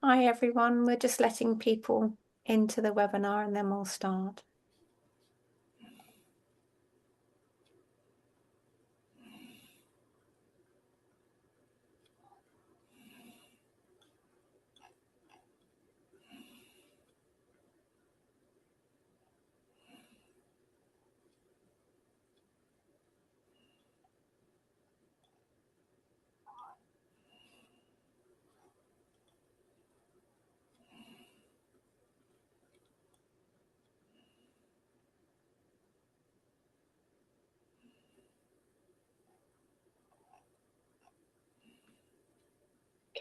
Hi everyone, we're just letting people into the webinar and then we'll start.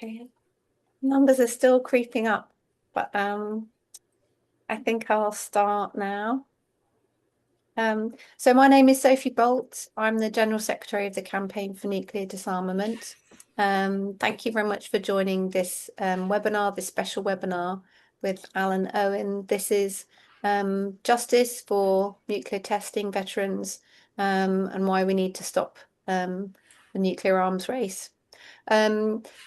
Okay, numbers are still creeping up, but I think I'll start now. So my name is Sophie Bolt. I'm the General Secretary of the Campaign for Nuclear Disarmament. Thank you very much for joining this webinar, this special webinar with Alan Owen. This is justice for nuclear testing veterans and why we need to stop the nuclear arms race.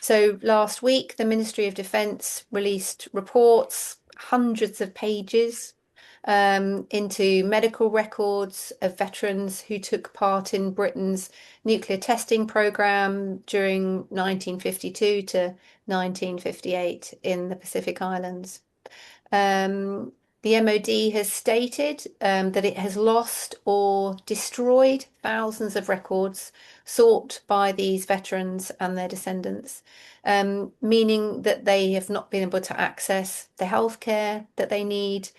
So last week, the Ministry of Defence released reports, hundreds of pages, into medical records of veterans who took part in Britain's nuclear testing programme during 1952 to 1958 in the Pacific Islands. The MOD has stated that it has lost or destroyed thousands of records sought by these veterans and their descendants, meaning that they have not been able to access the healthcare that they need,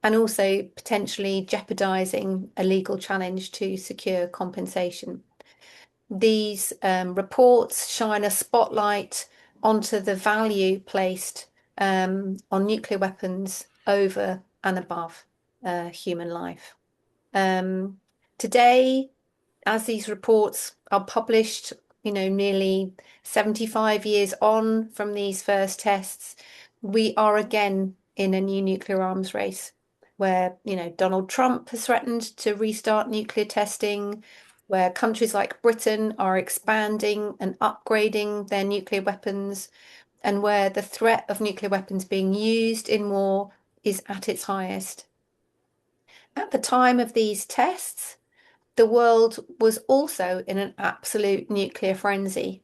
and also potentially jeopardizing a legal challenge to secure compensation. These reports shine a spotlight onto the value placed on nuclear weapons over and above human life. Today, as these reports are published, nearly 75 years on from these first tests, we are again in a new nuclear arms race where, Donald Trump has threatened to restart nuclear testing, where countries like Britain are expanding and upgrading their nuclear weapons, and where the threat of nuclear weapons being used in war is at its highest. At the time of these tests, the world was also in an absolute nuclear frenzy,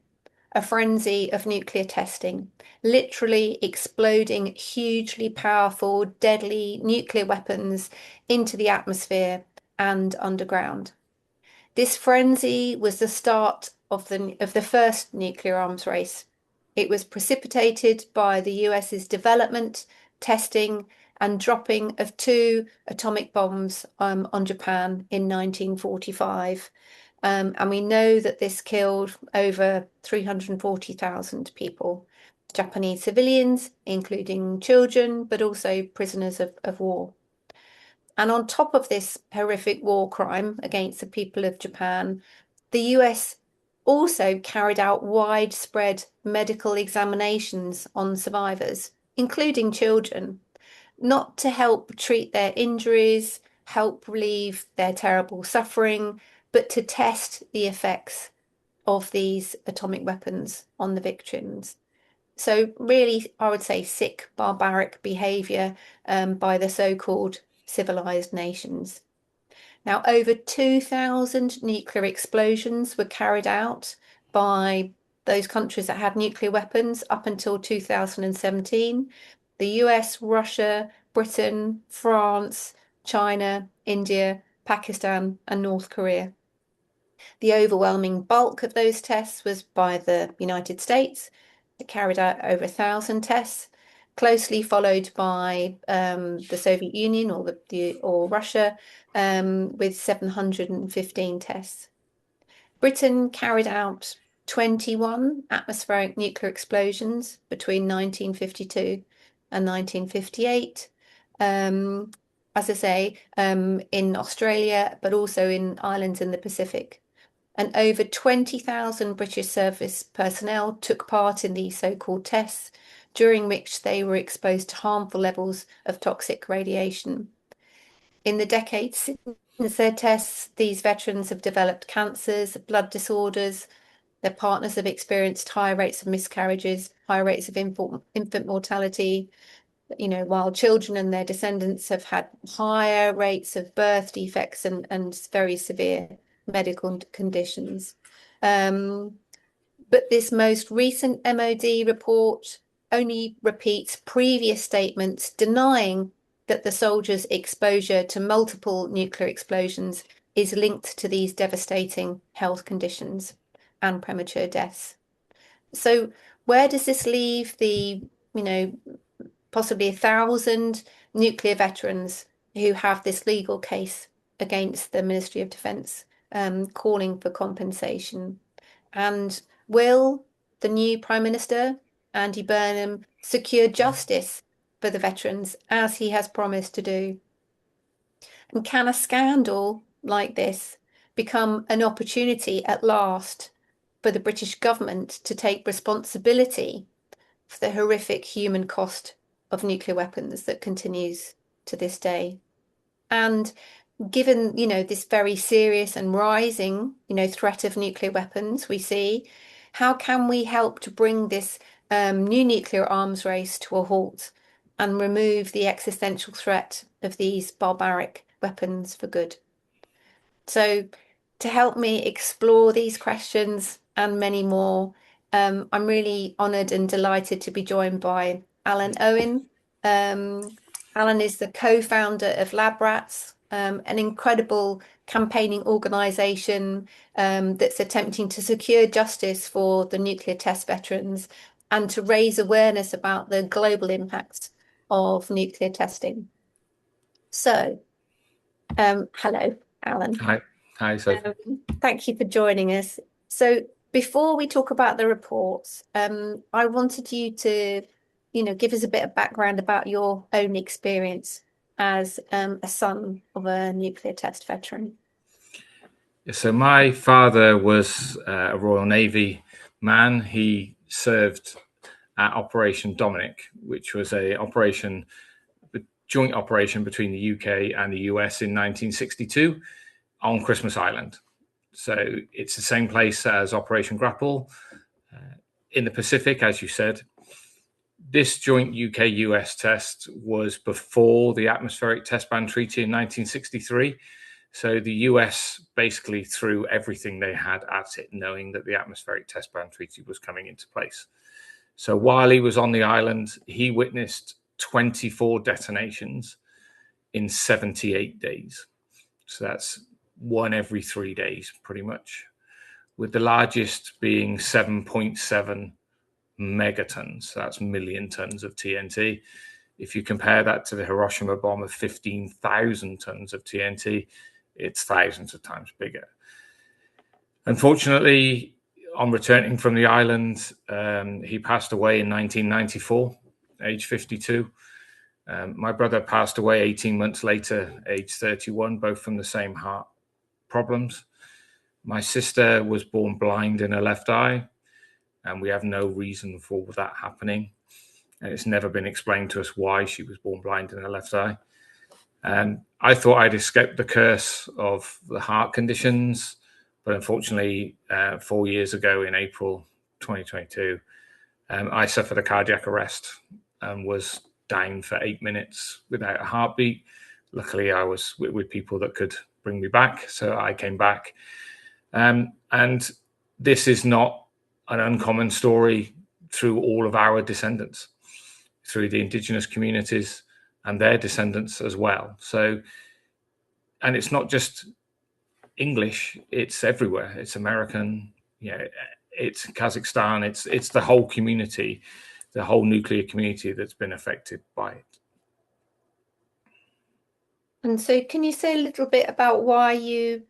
a frenzy of nuclear testing, literally exploding hugely powerful, deadly nuclear weapons into the atmosphere and underground. This frenzy was the start of the first nuclear arms race. It was precipitated by the US's development, testing, and dropping of two atomic bombs on Japan in 1945. And we know that this killed over 340,000 people, Japanese civilians, including children, but also prisoners of war. And on top of this horrific war crime against the people of Japan, the US also carried out widespread medical examinations on survivors, including children, not to help treat their injuries, help relieve their terrible suffering, but to test the effects of these atomic weapons on the victims. So really, I would say sick, barbaric behaviour by the so-called civilized nations. Now, over 2,000 nuclear explosions were carried out by those countries that had nuclear weapons up until 2017. The US, Russia, Britain, France, China, India, Pakistan, and North Korea. The overwhelming bulk of those tests was by the United States. It carried out over 1,000 tests, closely followed by the Soviet Union or Russia with 715 tests. Britain carried out 21 atmospheric nuclear explosions between 1952 and 1958. As I say, in Australia, but also in islands in the Pacific. And over 20,000 British service personnel took part in these so-called tests, during which they were exposed to harmful levels of toxic radiation. In the decades since their tests, these veterans have developed cancers, blood disorders, Their partners have experienced high rates of miscarriages, high rates of infant mortality, while children and their descendants have had higher rates of birth defects and very severe medical conditions. But this most recent MOD report only repeats previous statements denying that the soldiers' exposure to multiple nuclear explosions is linked to these devastating health conditions and premature deaths. So where does this leave the, possibly 1,000 nuclear veterans who have this legal case against the Ministry of Defence, calling for compensation? And will the new Prime Minister, Andy Burnham, secure justice for the veterans as he has promised to do? And can a scandal like this become an opportunity at last for the British government to take responsibility for the horrific human cost of nuclear weapons that continues to this day? And given, this very serious and rising, threat of nuclear weapons we see, how can we help to bring this new nuclear arms race to a halt and remove the existential threat of these barbaric weapons for good? So to help me explore these questions and many more, I'm really honoured and delighted to be joined by Alan Owen. Alan is the co-founder of Labrats, an incredible campaigning organisation that's attempting to secure justice for the nuclear test veterans and to raise awareness about the global impacts of nuclear testing. So, hello, Alan. Hi, Sophie. Thank you for joining us. So before we talk about the reports, I wanted you to, give us a bit of background about your own experience as a son of a nuclear test veteran. So my father was a Royal Navy man. He served at Operation Dominic, which was a joint operation between the UK and the US in 1962 on Christmas Island. So it's the same place as Operation Grapple in the Pacific, as you said. This joint UK-US test was before the Atmospheric Test Ban Treaty in 1963. So the US basically threw everything they had at it, knowing that the Atmospheric Test Ban Treaty was coming into place. So while he was on the island, he witnessed 24 detonations in 78 days. So that's one every 3 days, pretty much, with the largest being 7.7 megatons. That's million tons of TNT. If you compare that to the Hiroshima bomb of 15,000 tons of TNT, it's thousands of times bigger. Unfortunately, on returning from the island, he passed away in 1994, age 52. My brother passed away 18 months later, age 31, both from the same heart problems. My sister was born blind in her left eye, and we have no reason for that happening. And it's never been explained to us why she was born blind in her left eye. And I thought I'd escaped the curse of the heart conditions, but unfortunately, 4 years ago in April 2022, I suffered a cardiac arrest and was down for 8 minutes without a heartbeat. Luckily, I was with people that could bring me back, so I came back. And this is not an uncommon story through all of our descendants, through the indigenous communities and their descendants as well. So, and it's not just English, it's everywhere. It's American, it's Kazakhstan, it's the whole community, the whole nuclear community that's been affected by it. And so can you say a little bit about why you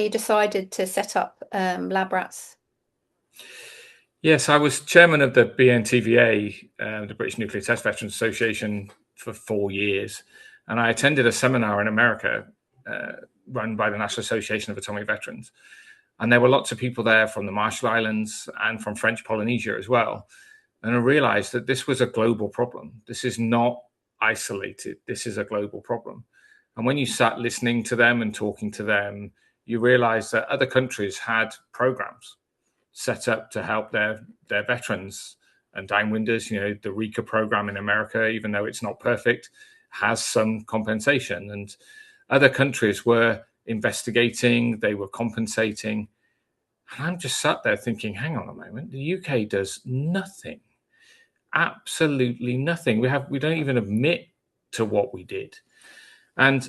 decided to set up Labrats? Yes, I was chairman of the BNTVA, the British Nuclear Test Veterans Association, for 4 years. And I attended a seminar in America run by the National Association of Atomic Veterans. And there were lots of people there from the Marshall Islands and from French Polynesia as well. And I realized that this was a global problem. This is not isolated. This is a global problem. And when you sat listening to them and talking to them, you realize that other countries had programs. set up to help their veterans and downwinders. The RECA program in America, even though it's not perfect, has some compensation, and other countries were investigating, they were compensating. And I'm just sat there thinking, hang on a moment, the UK does nothing, absolutely nothing. We don't even admit to what we did. And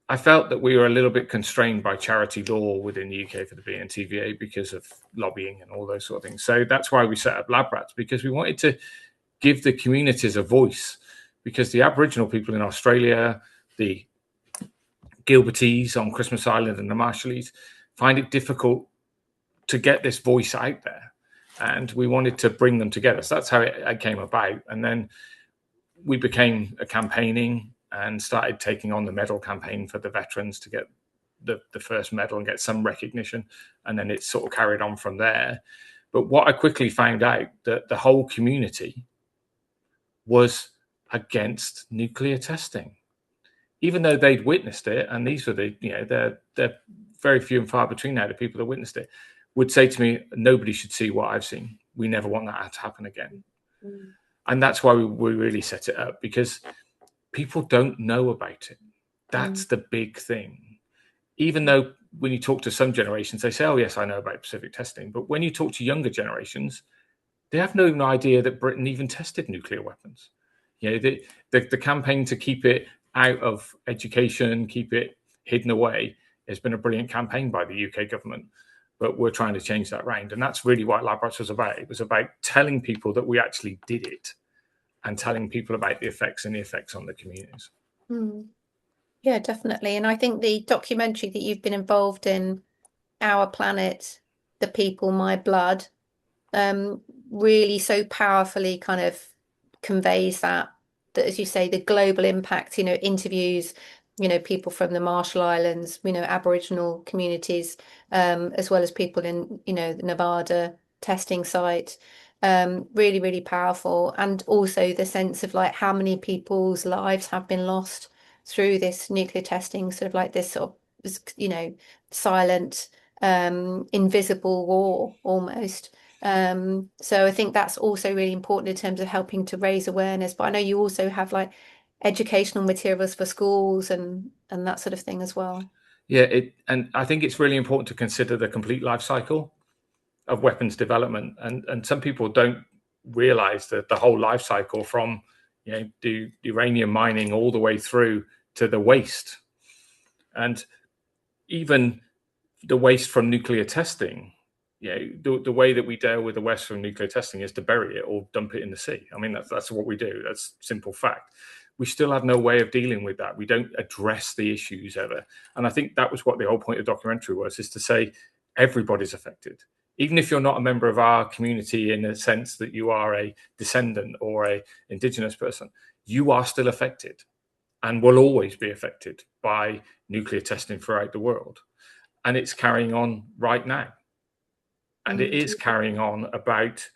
I felt that we were a little bit constrained by charity law within the UK for the BNTVA because of lobbying and all those sort of things. So that's why we set up Labrats, because we wanted to give the communities a voice, because the Aboriginal people in Australia, the Gilbertese on Christmas Island and the Marshallese find it difficult to get this voice out there. And we wanted to bring them together. So that's how it came about. And then we became a campaigning and started taking on the medal campaign for the veterans to get the first medal and get some recognition. And then it sort of carried on from there. But what I quickly found out, that the whole community was against nuclear testing, even though they'd witnessed it. And these were they're very few and far between now, the people that witnessed it, would say to me, nobody should see what I've seen. We never want that to happen again. Mm. And that's why we really set it up, because people don't know about it. That's the big thing. Even though when you talk to some generations, they say, oh, yes, I know about specific testing. But when you talk to younger generations, they have no idea that Britain even tested nuclear weapons. The campaign to keep it out of education, keep it hidden away, has been a brilliant campaign by the UK government. But we're trying to change that round. And that's really what Labrats was about. It was about telling people that we actually did it and telling people about the effects and the effects on the communities. Yeah, definitely. And I think the documentary that you've been involved in, Our Planet, The People, My Blood, really so powerfully kind of conveys that, as you say, the global impact, interviews, people from the Marshall Islands, Aboriginal communities, as well as people in, the Nevada testing site. Really, really powerful. And also the sense of like how many people's lives have been lost through this nuclear testing, sort of like this sort of, silent, invisible war almost. So I think that's also really important in terms of helping to raise awareness. But I know you also have like educational materials for schools and that sort of thing as well. Yeah, and I think it's really important to consider the complete life cycle of weapons development. And some people don't realize that the whole life cycle from the uranium mining all the way through to the waste. And even the waste from nuclear testing, the way that we deal with the waste from nuclear testing is to bury it or dump it in the sea. I mean, that's what we do. That's simple fact. We still have no way of dealing with that. We don't address the issues ever. And I think that was what the whole point of the documentary was, is to say everybody's affected. Even if you're not a member of our community in the sense that you are a descendant or a indigenous person, you are still affected and will always be affected by nuclear testing throughout the world. And it's carrying on right now. And it is carrying on about,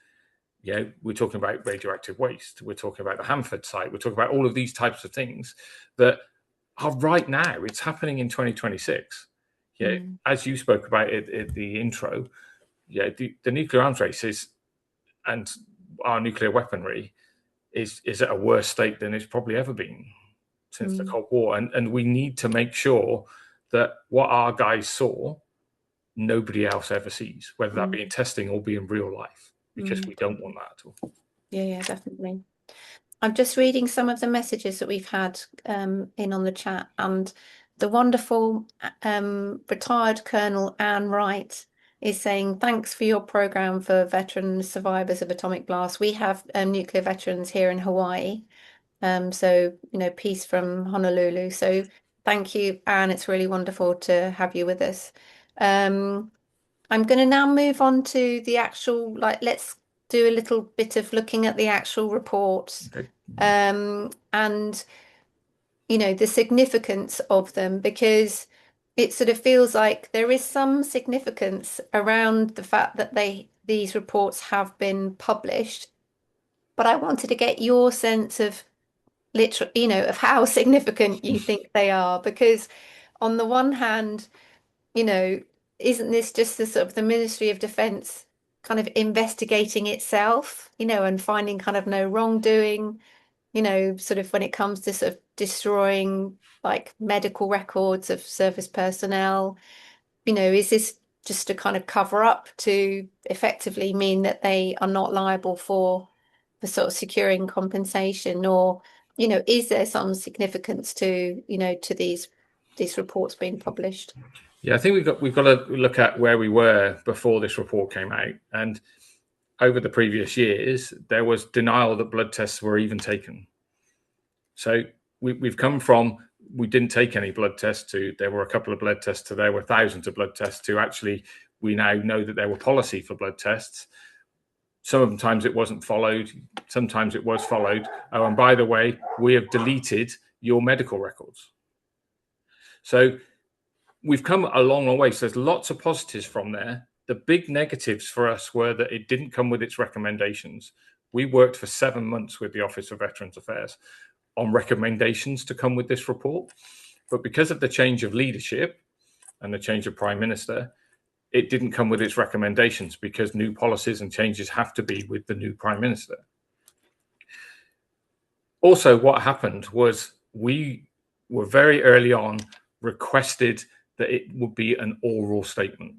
we're talking about radioactive waste. We're talking about the Hanford site. We're talking about all of these types of things that are right now. It's happening in 2026. As you spoke about it at the intro, the nuclear arms race and our nuclear weaponry is at a worse state than it's probably ever been since the Cold War. And we need to make sure that what our guys saw, nobody else ever sees, whether that be in testing or be in real life, because we don't want that at all. Yeah, definitely. I'm just reading some of the messages that we've had in on the chat, and the wonderful retired Colonel Anne Wright is saying, thanks for your program for veteran survivors of atomic blast. We have nuclear veterans here in Hawaii. So, peace from Honolulu. So thank you, Anne. It's really wonderful to have you with us. I'm going to now move on to the actual, let's do a little bit of looking at the actual reports. Okay. And, the significance of them, because it sort of feels like there is some significance around the fact that these reports have been published. But I wanted to get your sense of of how significant you think they are, because on the one hand, isn't this just the sort of the Ministry of Defence kind of investigating itself, and finding kind of no wrongdoing, sort of when it comes to sort of destroying like medical records of service personnel, is this just to kind of cover up to effectively mean that they are not liable for sort of securing compensation, or, is there some significance to, to these reports being published? Yeah, I think we've got to look at where we were before this report came out, and over the previous years there was denial that blood tests were even taken. So we've come from, we didn't take any blood tests, to there were a couple of blood tests, to there were thousands of blood tests, to actually we now know that there were policy for blood tests. Sometimes it wasn't followed, sometimes it was followed. Oh, and by the way, we have deleted your medical records. So we've come a long, long way. So there's lots of positives from there. The big negatives for us were that it didn't come with its recommendations. We worked for 7 months with the Office of Veterans Affairs on recommendations to come with this report. But because of the change of leadership and the change of Prime Minister, it didn't come with its recommendations, because new policies and changes have to be with the new Prime Minister. Also, what happened was we were very early on requested that it would be an oral statement.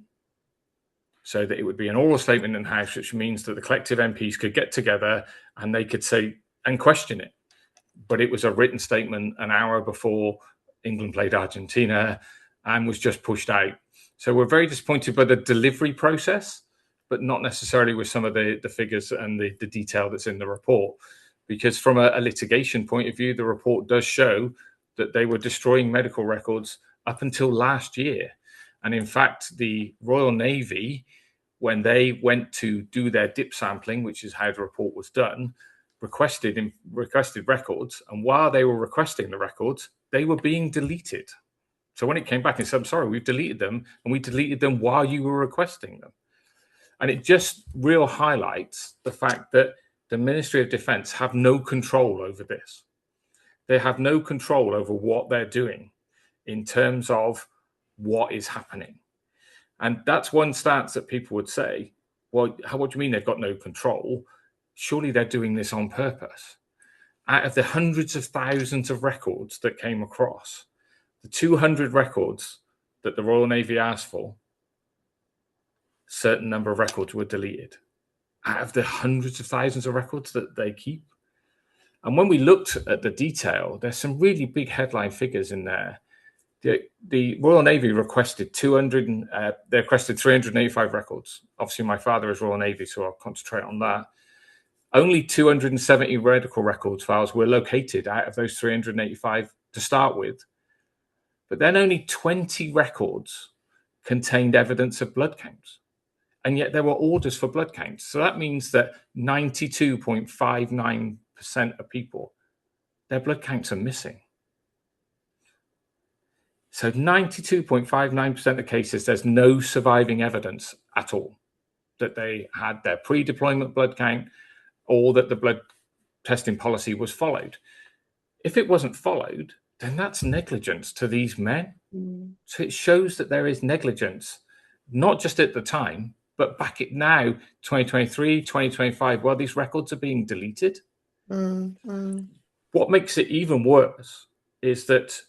So that it would be an oral statement in House, which means that the collective MPs could get together and they could say and question it. But it was a written statement an hour before England played Argentina and was just pushed out. So we're very disappointed by the delivery process, but not necessarily with some of the figures and the detail that's in the report. Because from a litigation point of view, the report does show that they were destroying medical records up until last year. And in fact, the Royal Navy, when they went to do their dip sampling, which is how the report was done, requested records. And while they were requesting the records, they were being deleted. So when it came back and said, I'm sorry, we've deleted them, and we deleted them while you were requesting them. And it just real highlights the fact that the Ministry of Defence have no control over this. They have no control over what they're doing in terms of what is happening. And that's one stance that people would say, well, what do you mean they've got no control? Surely they're doing this on purpose. Out of the hundreds of thousands of records that came across, the 200 records that the Royal Navy asked for, a certain number of records were deleted. Out of the hundreds of thousands of records that they keep. And when we looked at the detail, there's some really big headline figures in there. The Royal Navy requested 385 records. Obviously, my father is Royal Navy, so I'll concentrate on that. Only 270 medical records files were located out of those 385 to start with. But then only 20 records contained evidence of blood counts. And yet there were orders for blood counts. So that means that 92.59% of people, their blood counts are missing. So 92.59% of cases, there's no surviving evidence at all that they had their pre-deployment blood count or that the blood testing policy was followed. If it wasn't followed, then that's negligence to these men. So it shows that there is negligence, not just at the time, but back at now, 2023, 2025, while these records are being deleted. What makes it even worse is that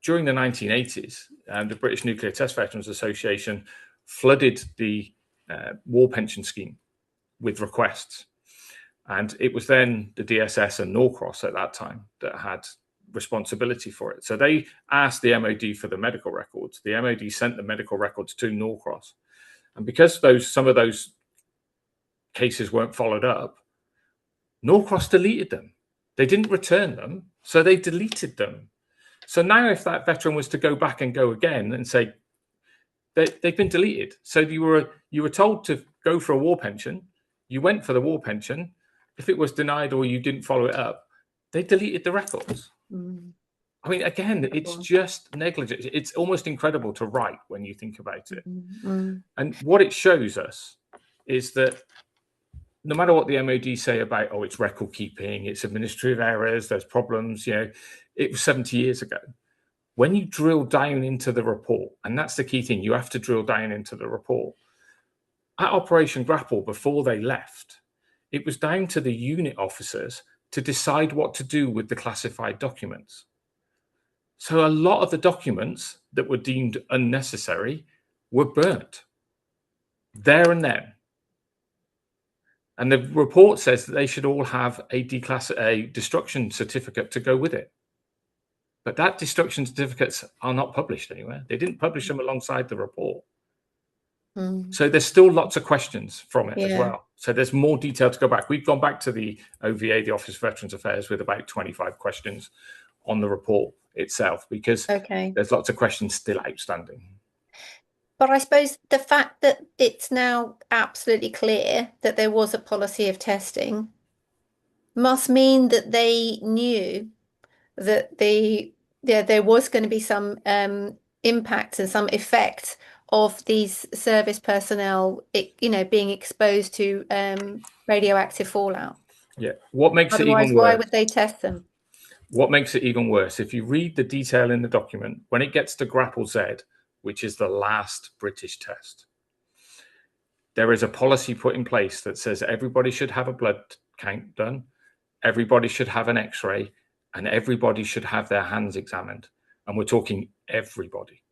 during the 1980s, the British Nuclear Test Veterans Association flooded the war pension scheme with requests. And it was then the DSS and Norcross at that time that had responsibility for it. So they asked the MOD for the medical records. The MOD sent the medical records to Norcross. And because some of those cases weren't followed up, Norcross deleted them. They didn't return them, so they deleted them. So now if that veteran was to go back and go again and say, they've been deleted. So you were told to go for a war pension. You went for the war pension. If it was denied or you didn't follow it up, they deleted the records. I mean, again, it's just negligence. It's almost incredible to write when you think about it. And what it shows us is that no matter what the MOD say about, oh, it's record keeping, it's administrative errors, there's problems, it was 70 years ago. When you drill down into the report, and that's the key thing, you have to drill down into the report. at Operation Grapple, before they left, it was down to the unit officers to decide what to do with the classified documents. So a lot of the documents that were deemed unnecessary were burnt there and then. And the report says that they should all have a destruction certificate to go with it. But that destruction certificates are not published anywhere. They didn't publish them alongside the report. So there's still lots of questions from it as well. So there's more detail to go back. We've gone back to the OVA, the Office of Veterans Affairs, with about 25 questions on the report itself, because there's lots of questions still outstanding. But I suppose the fact that it's now absolutely clear that there was a policy of testing must mean that they knew that there was going to be some impact and some effect of these service personnel, being exposed to radioactive fallout. Yeah. What makes it Otherwise, even worse? why would they test them? What makes it even worse? If you read the detail in the document, when it gets to Grapple Z, which is the last British test, there is a policy put in place that says everybody should have a blood count done, everybody should have an X-ray, and everybody should have their hands examined. And we're talking everybody.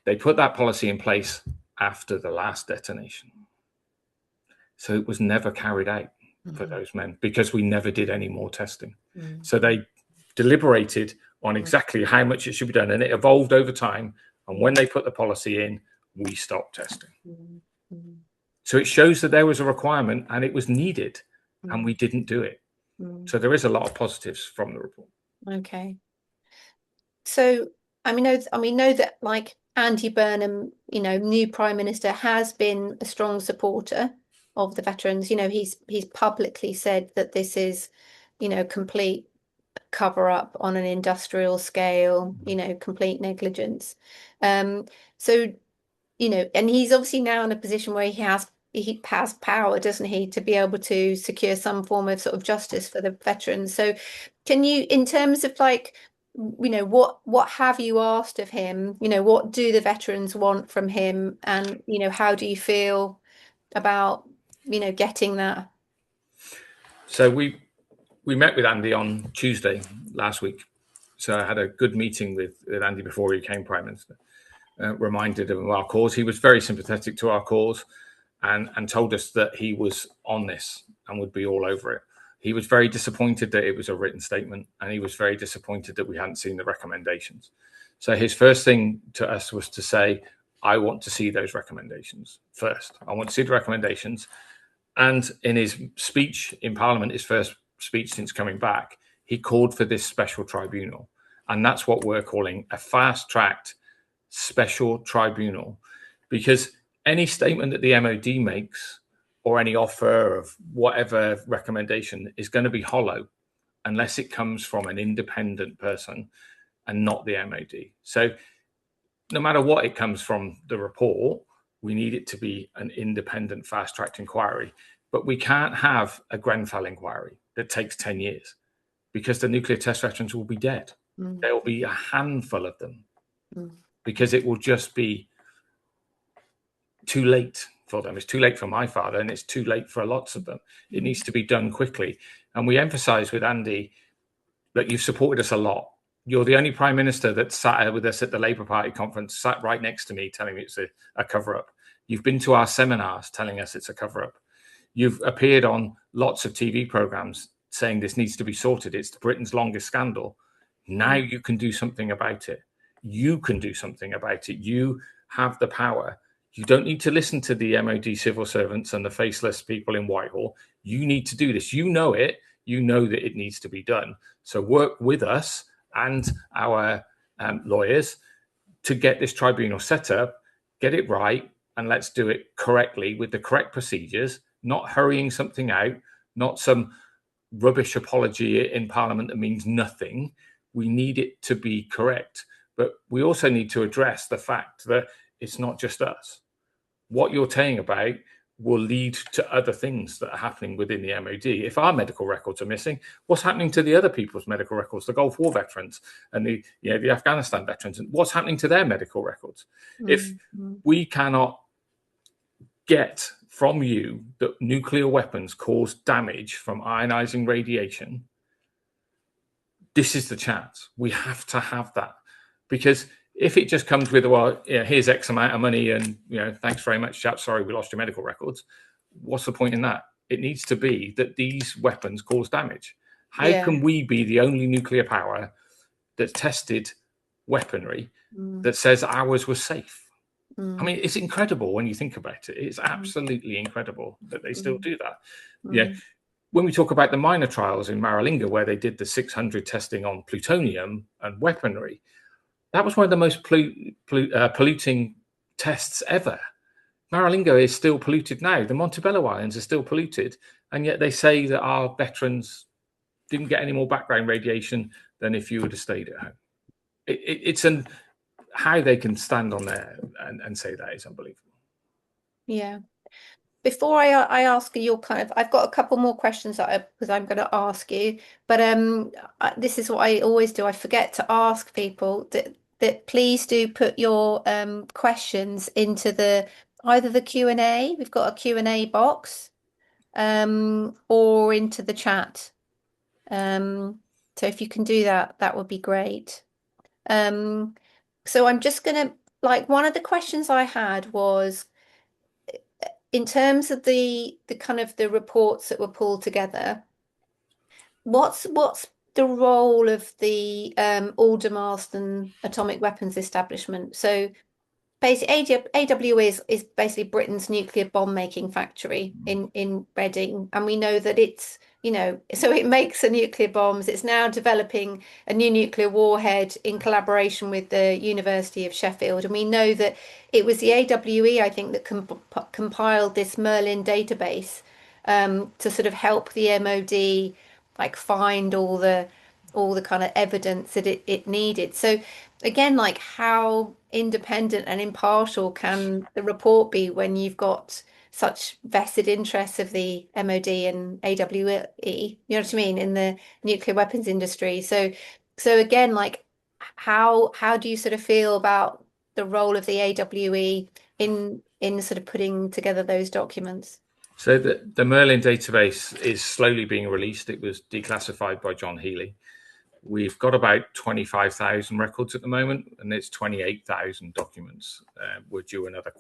They put that policy in place after the last detonation. So it was never carried out for those men, because we never did any more testing. So they deliberated on exactly how much it should be done, and it evolved over time. And when they put the policy in, we stopped testing. So it shows that there was a requirement and it was needed, and we didn't do it. So there is a lot of positives from the report. Okay. So we know that, like, Andy Burnham, new Prime Minister, has been a strong supporter of the veterans. He's publicly said that this is, complete cover up on an industrial scale, complete negligence. So, and he's obviously now in a position where he has power, doesn't he, to be able to secure some form of sort of justice for the veterans. So can you, in terms of, like, what have you asked of him? What do the veterans want from him? And, how do you feel about, getting that? So we met with Andy on Tuesday last week. So I had a good meeting with Andy before he became Prime Minister. Reminded him of our cause. He was very sympathetic to our cause, and told us that he was on this and would be all over it. He was very disappointed that it was a written statement, and he was very disappointed that we hadn't seen the recommendations. So his first thing to us was to say, I want to see those recommendations first. I want to see the recommendations. And in his speech in Parliament, his first speech since coming back, he called for this special tribunal. And that's what we're calling a fast-tracked special tribunal, because any statement that the MOD makes, or any offer of whatever recommendation, is going to be hollow unless it comes from an independent person and not the MOD. So no matter what it comes from the report, we need it to be an independent, fast-tracked inquiry. But we can't have a Grenfell inquiry that takes 10 years, because the nuclear test veterans will be dead. There will be a handful of them, because it will just be too late for them. It's too late for my father, and it's too late for lots of them. It needs to be done quickly. And we emphasize with Andy that you've supported us a lot. You're the only Prime Minister that sat with us at the Labour Party conference, sat right next to me, telling me it's a cover-up. You've been to our seminars telling us it's a cover-up. You've appeared on lots of TV programmes saying this needs to be sorted. It's Britain's longest scandal. Now you can do something about it. You can do something about it. You have the power. You don't need to listen to the MOD civil servants and the faceless people in Whitehall. You need to do this. You know it. You know that it needs to be done. So work with us and our lawyers to get this tribunal set up, get it right, and let's do it correctly with the correct procedures, not hurrying something out, not some rubbish apology in Parliament that means nothing. We need it to be correct. But we also need to address the fact that it's not just us. What you're saying about will lead to other things that are happening within the MOD. If our medical records are missing, what's happening to the other people's medical records, the Gulf War veterans and the Afghanistan veterans, and what's happening to their medical records? If we cannot get from you that nuclear weapons cause damage from ionizing radiation, this is the chance. We have to have that, because if it just comes with, well, yeah, here's X amount of money and, thanks very much, chap, sorry, we lost your medical records. What's the point in that? It needs to be that these weapons cause damage. How can we be the only nuclear power that's tested weaponry that says ours was safe? I mean, it's incredible when you think about it. It's absolutely incredible that they still do that. Yeah. When we talk about the minor trials in Maralinga, where they did the 600 testing on plutonium and weaponry, that was one of the most polluting tests ever. Maralinga is still polluted now. The Montebello Islands are still polluted, and yet they say that our veterans didn't get any more background radiation than if you would have stayed at home. It's how they can stand on there and say that is unbelievable. Yeah. Before I ask you I've got a couple more questions because I'm going to ask you, but this is what I always do. I forget to ask people that please do put your questions into either the Q&A. We've got a Q&A box, or into the chat. So if you can do that, that would be great. So I'm just gonna, one of the questions I had was, in terms of the kind of the reports that were pulled together, what's the role of the Aldermaston Atomic Weapons Establishment? So basically, AWE is basically Britain's nuclear bomb making factory in Reading, and we know that it's, so it makes the nuclear bombs. It's now developing a new nuclear warhead in collaboration with the University of Sheffield, and we know that it was the AWE, I think, that compiled this Merlin database to sort of help the MOD find all the kind of evidence that it needed. So again, how independent and impartial can the report be when you've got such vested interests of the MOD and AWE, you know what I mean, in the nuclear weapons industry? So again, how do you sort of feel about the role of the AWE in sort of putting together those documents? So the Merlin database is slowly being released. It was declassified by John Healy. We've got about 25,000 records at the moment, and it's 28,000 documents. We're due another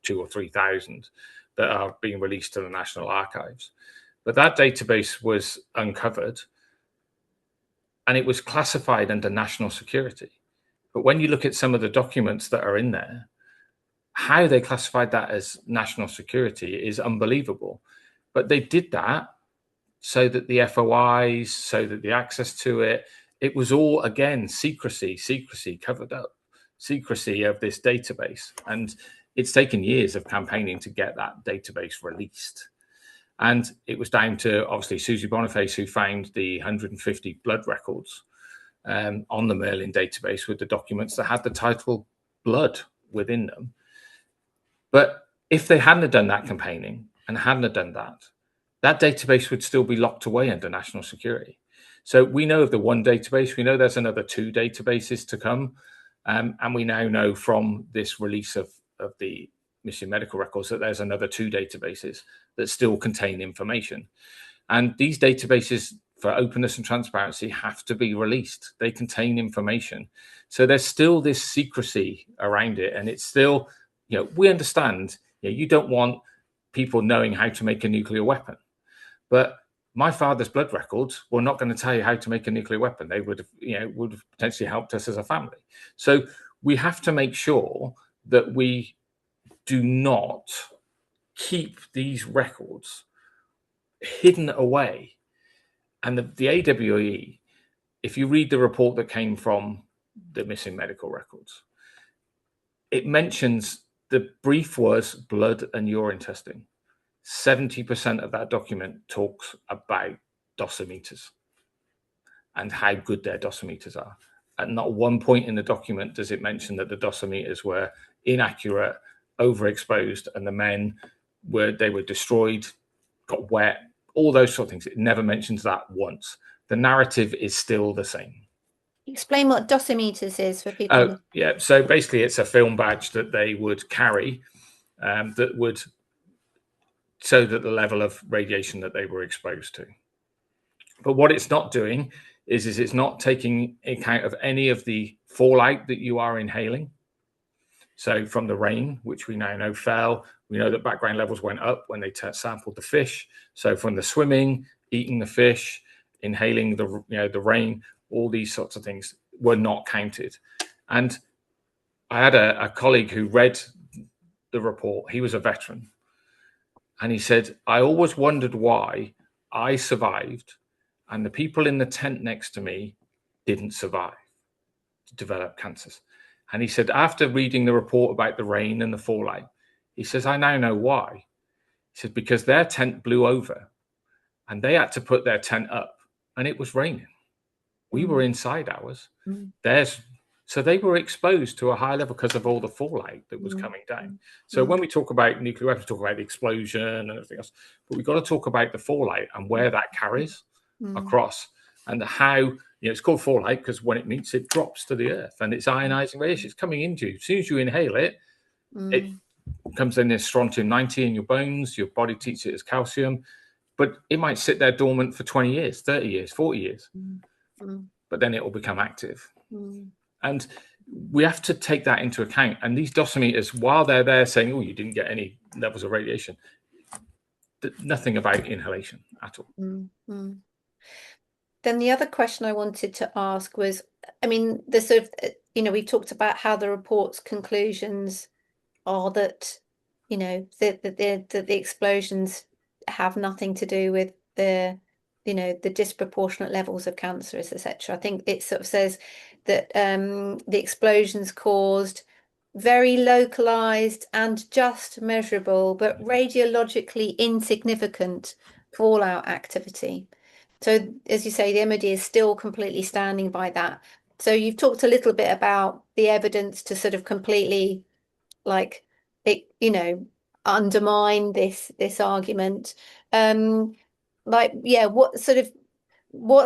2,000 or 3,000 that are being released to the National Archives. But that database was uncovered, and it was classified under national security. But when you look at some of the documents that are in there, how they classified that as national security is unbelievable. But they did that so that the FOIs, so that the access to it was all, again, secrecy covered up, secrecy of this database. And it's taken years of campaigning to get that database released. And it was down to, obviously, Susie Boniface, who found the 150 blood records on the Merlin database with the documents that had the title blood within them. But if they hadn't have done that campaigning and hadn't have done that, that database would still be locked away under national security. So we know of the one database. We know there's another 2 databases to come. And we now know from this release of the missing medical records that there's another 2 databases that still contain information. And these databases, for openness and transparency, have to be released. They contain information. So there's still this secrecy around it. And it's still, we understand, you don't want people knowing how to make a nuclear weapon. But my father's blood records were not going to tell you how to make a nuclear weapon. They would have, potentially helped us as a family. So we have to make sure that we do not keep these records hidden away. And the AWE, if you read the report that came from the missing medical records, it mentions the brief was blood and urine testing. 70% of that document talks about dosimeters and how good their dosimeters are. At not one point in the document does it mention that the dosimeters were inaccurate, overexposed, and the men were destroyed, got wet, all those sort of things. It never mentions that once. The narrative is still the same. Explain what dosimeters is for people. Oh, yeah. So basically, it's a film badge that they would carry that would so that the level of radiation that they were exposed to. But what it's not doing is it's not taking account of any of the fallout that you are inhaling. So from the rain, which we now know fell, we know that background levels went up when they sampled the fish. So from the swimming, eating the fish, inhaling the rain, all these sorts of things were not counted. And I had a colleague who read the report. He was a veteran. And he said, I always wondered why I survived and the people in the tent next to me didn't survive to develop cancers. And he said, after reading the report about the rain and the fallout, he says, I now know why. He said, because their tent blew over and they had to put their tent up and it was raining. We were inside ours. So they were exposed to a high level because of all the fallout that was coming down. So when we talk about nuclear weapons, we talk about the explosion and everything else, but we've got to talk about the fallout and where that carries across, and how, it's called fallout because when it meets, it drops to the earth and it's ionizing radiation. It's coming into you. As soon as you inhale it, it comes in as strontium-90 in your bones, your body treats it as calcium, but it might sit there dormant for 20 years, 30 years, 40 years, but then it will become active. And we have to take that into account. And these dosimeters, while they're there saying, oh, you didn't get any levels of radiation, nothing about inhalation at all. Then the other question I wanted to ask was, I mean, the sort of, we talked about how the report's conclusions are that, the explosions have nothing to do with the disproportionate levels of cancer, etc. I think it sort of says that the explosions caused very localized and just measurable, but radiologically insignificant fallout activity. So, as you say, the MOD is still completely standing by that. So you've talked a little bit about the evidence to sort of completely, undermine this argument. What's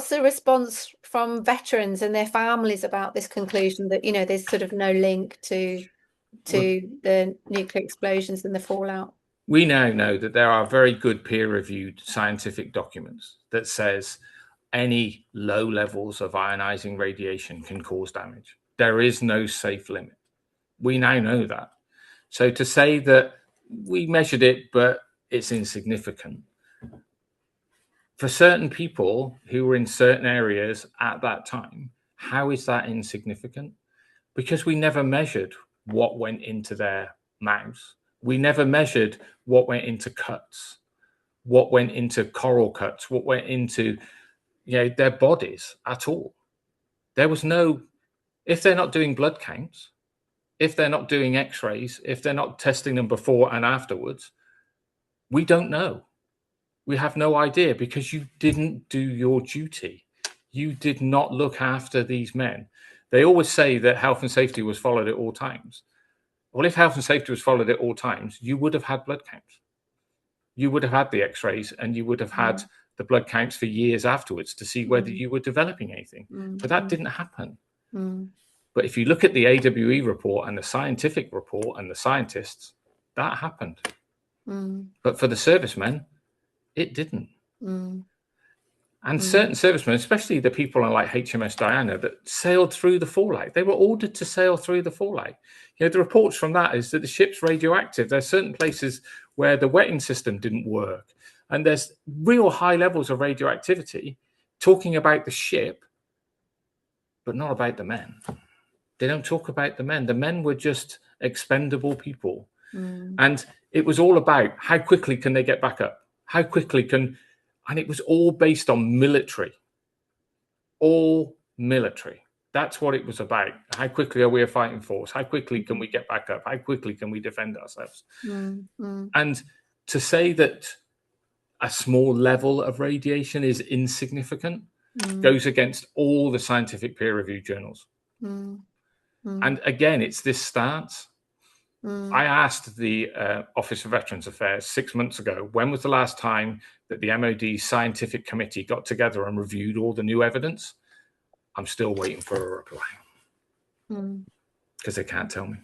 the response from veterans and their families about this conclusion that, there's sort of no link to the nuclear explosions and the fallout? We now know that there are very good peer-reviewed scientific documents that says any low levels of ionizing radiation can cause damage. There is no safe limit. We now know that. So to say that we measured it, but it's insignificant, for certain people who were in certain areas at that time, how is that insignificant? Because we never measured what went into their mouths. We never measured what went into cuts, what went into coral cuts, what went into their bodies at all. There was no, if they're not doing blood counts, if they're not doing x-rays, if they're not testing them before and afterwards, we don't know. We have no idea because you didn't do your duty. You did not look after these men. They always say that health and safety was followed at all times. Well, if health and safety was followed at all times, you would have had blood counts. You would have had the x-rays and you would have had the blood counts for years afterwards to see whether you were developing anything. But that didn't happen. But if you look at the AWE report and the scientific report and the scientists, that happened. But for the servicemen, it didn't. And certain servicemen, especially the people on like HMS Diana that sailed through the fallout, they were ordered to sail through the fallout. The reports from that is that the ship's radioactive. There's certain places where the wetting system didn't work. And there's real high levels of radioactivity talking about the ship, but not about the men. They don't talk about the men. The men were just expendable people. And it was all about how quickly can they get back up? How quickly can... And it was all based on military. All military. That's what it was about. How quickly are we a fighting force? How quickly can we get back up? How quickly can we defend ourselves? And to say that a small level of radiation is insignificant goes against all the scientific peer-reviewed journals. And again, it's this stance. I asked the Office of Veterans Affairs 6 months ago, when was the last time that the MOD scientific committee got together and reviewed all the new evidence? I'm still waiting for a reply because they can't tell me.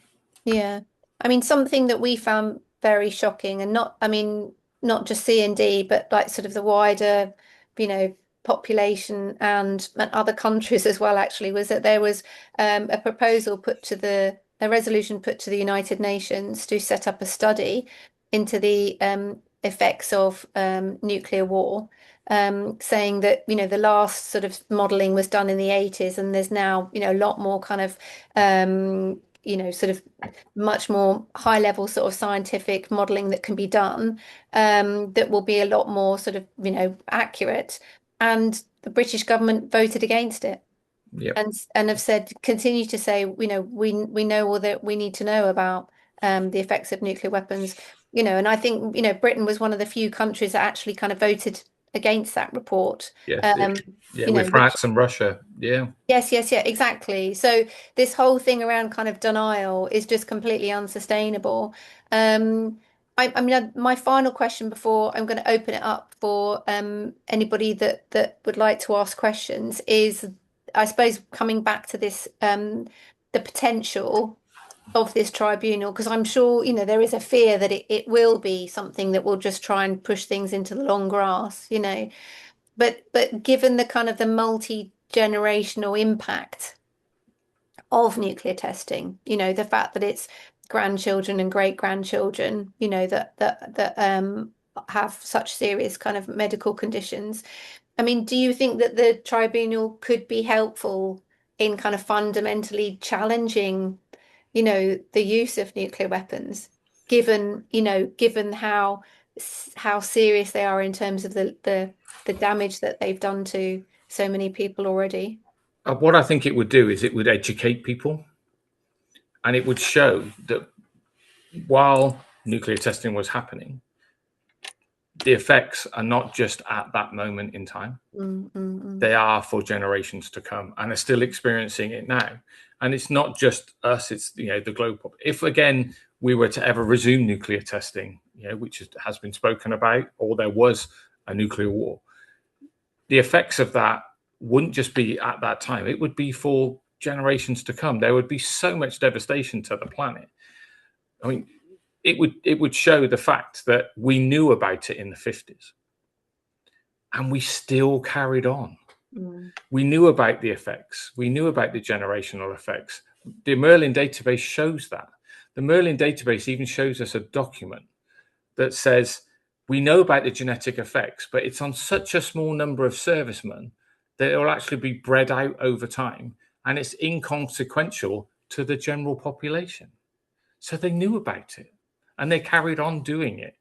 Yeah. I mean, something that we found very shocking and not not just CND, but like sort of the wider, you know, population and other countries as well, actually, was that there was a proposal put to a resolution put to the United Nations to set up a study into the effects of nuclear war, saying that, you know, the last sort of modelling was done in the 80s, and there's now, you know, a lot more kind of, you know, sort of much more high level sort of scientific modelling that can be done, that will be a lot more sort of, you know, accurate. And the British government voted against it Yep. and have said, continue to say, you know, we know all that we need to know about the effects of nuclear weapons, you know. And I think, you know, Britain was one of the few countries that actually kind of voted against that report. Yes. Um, Yeah. you know, With which France and Russia. Yeah. Yes, yes, yeah, exactly. So this whole thing around kind of denial is just completely unsustainable. Um, I mean, my final question before I'm going to open it up for anybody that would like to ask questions is, I suppose, coming back to this, the potential of this tribunal, because I'm sure, you know, there is a fear that it will be something that will just try and push things into the long grass, you know. But given the kind of the multi-generational impact of nuclear testing, you know, the fact that it's grandchildren and great grandchildren, you know, that have such serious kind of medical conditions. I mean, do you think that the tribunal could be helpful in kind of fundamentally challenging, you know, the use of nuclear weapons, given, you know, given how serious they are in terms of the damage that they've done to so many people already? What I think it would do is it would educate people, and it would show that while nuclear testing was happening, the effects are not just at that moment in time. Mm, mm, mm, They are for generations to come, and are still experiencing it now. And it's not just us; it's, you know, the globe. If again we were to ever resume nuclear testing, you know, which has been spoken about, or there was a nuclear war, the effects of that wouldn't just be at that time; it would be for generations to come. There would be so much devastation to the planet. I mean, it would show the fact that we knew about it in the 50s, and we still carried on. mm, We knew about the effects. We knew about the generational effects. The Merlin database shows that. The Merlin database even shows us a document that says we know about the genetic effects, but it's on such a small number of servicemen that it will actually be bred out over time, and it's inconsequential to the general population. So they knew about it, and they carried on doing it.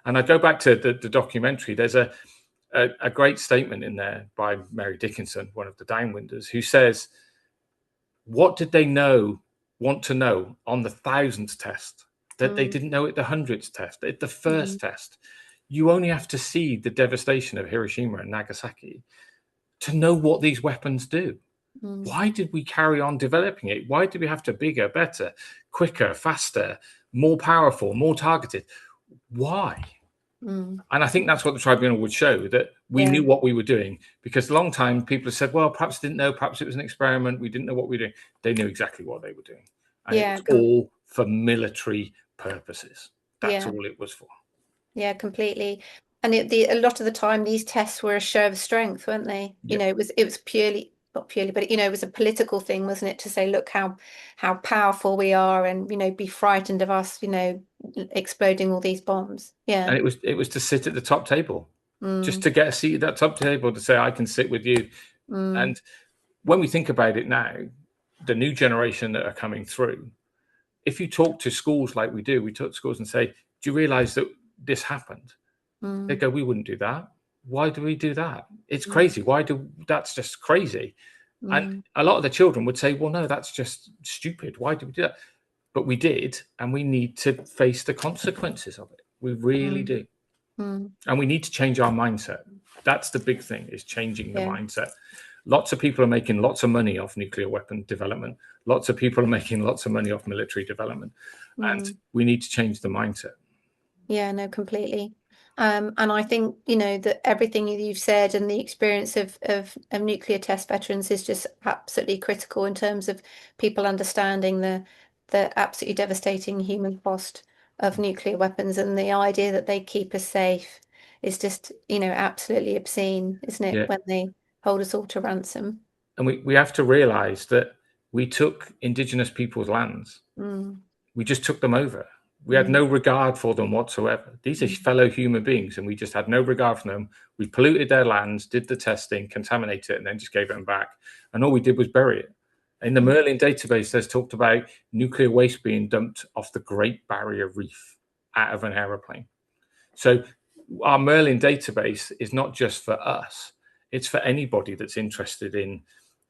And I go back to the documentary. There's a great statement in there by Mary Dickinson, one of the downwinders, who says, what did they want to know on the thousandth test that they mm, didn't know at the hundredth test, at the mm, first test? You only have to see the devastation of Hiroshima and Nagasaki to know what these weapons do. mm, Why did we carry on developing it? Why did we have to bigger, better, quicker, faster, more powerful, more targeted? Why? mm. And I think that's what the tribunal would show, that we Yeah, knew what we were doing, because a long time people have said, well, perhaps didn't know, perhaps it was an experiment, we didn't know what we were doing. They knew exactly what they were doing. And it yeah, was all for military purposes. That's yeah. all it was for. Yeah, completely. And a lot of the time, these tests were a show of strength, weren't they? You Yeah. know, it was purely, not purely, but you know, it was a political thing, wasn't it? To say, look how powerful we are, and you know, be frightened of us, you know, exploding all these bombs. Yeah. And it was to sit at the top table, just Mm, to get a seat at that top table, to say, I can sit with you. mm, And when we think about it now, the new generation that are coming through, if you talk to schools like we talk to schools and say, do you realize that this happened? They mm, go, we wouldn't do that. Why do we do that? It's mm, crazy. That's just crazy. And mm, a lot of the children would say, well, no, that's just stupid. Why do we do that? But we did, and we need to face the consequences of it. We really mm, do. mm. And we need to change our mindset. That's the big thing, is changing the Yeah. mindset. Lots of people are making lots of money off nuclear weapon development. Lots of people are making lots of money off military development. And Mm. we need to change the mindset. Yeah, no, completely. And I think, you know, that everything that you've said and the experience of nuclear test veterans is just absolutely critical in terms of people understanding the absolutely devastating human cost. of nuclear weapons, and the idea that they keep us safe is just, absolutely obscene, isn't it? Yeah. When they hold us all to ransom. And we have to realize that we took indigenous people's lands. Mm, We just took them over. We had mm, no regard for them whatsoever. These are mm, fellow human beings, and we just had no regard for them. We polluted their lands, did the testing, contaminated it, and then just gave them back. And all we did was bury it. In the mm, Merlin database, there's talked about nuclear waste being dumped off the Great Barrier Reef out of an aeroplane. So our Merlin database is not just for us, it's for anybody that's interested in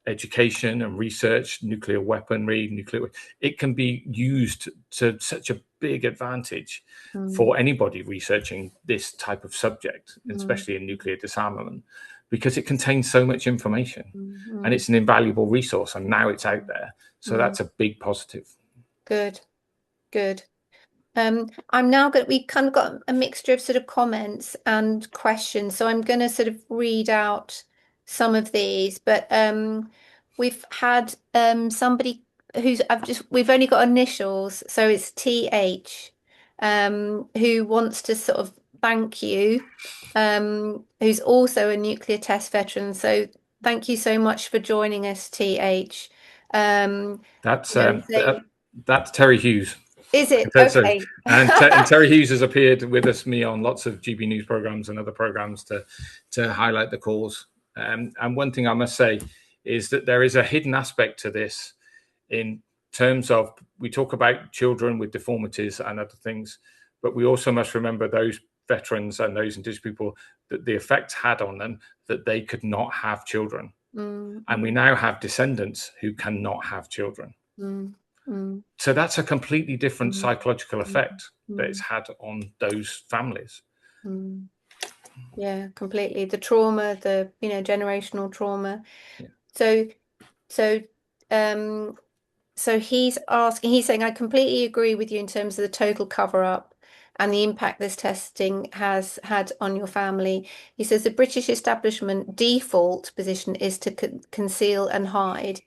education and research, nuclear weaponry, it can be used to such a big advantage mm, for anybody researching this type of subject, mm, especially in nuclear disarmament, because it contains so much information mm, and mm, it's an invaluable resource, and now it's out there. So mm. that's a big positive. Good, good. I'm now going we kind of got a mixture of sort of comments and questions. So I'm going to sort of read out some of these, but we've had somebody who's we've only got initials, so it's TH, who wants to sort of thank you, who's also a nuclear test veteran. So thank you so much for joining us, TH. Um, That's and saying, that's Terry Hughes. is it So, okay? and Terry Hughes has appeared with me on lots of GB News programs and other programs to highlight the cause. And one thing I must say is that there is a hidden aspect to this in terms of we talk about children with deformities and other things, but we also must remember those veterans and those Indigenous people that the effect had on them that they could not have children. Mm, And we mm, now have descendants who cannot have children. mm, mm, So that's a completely different mm, psychological mm, effect that it's mm, had on those families. mm. Yeah, completely. The trauma, the, generational trauma. Yeah. So, so, um, so he's saying, I completely agree with you in terms of the total cover up and the impact this testing has had on your family. He says the British establishment default position is to conceal and hide.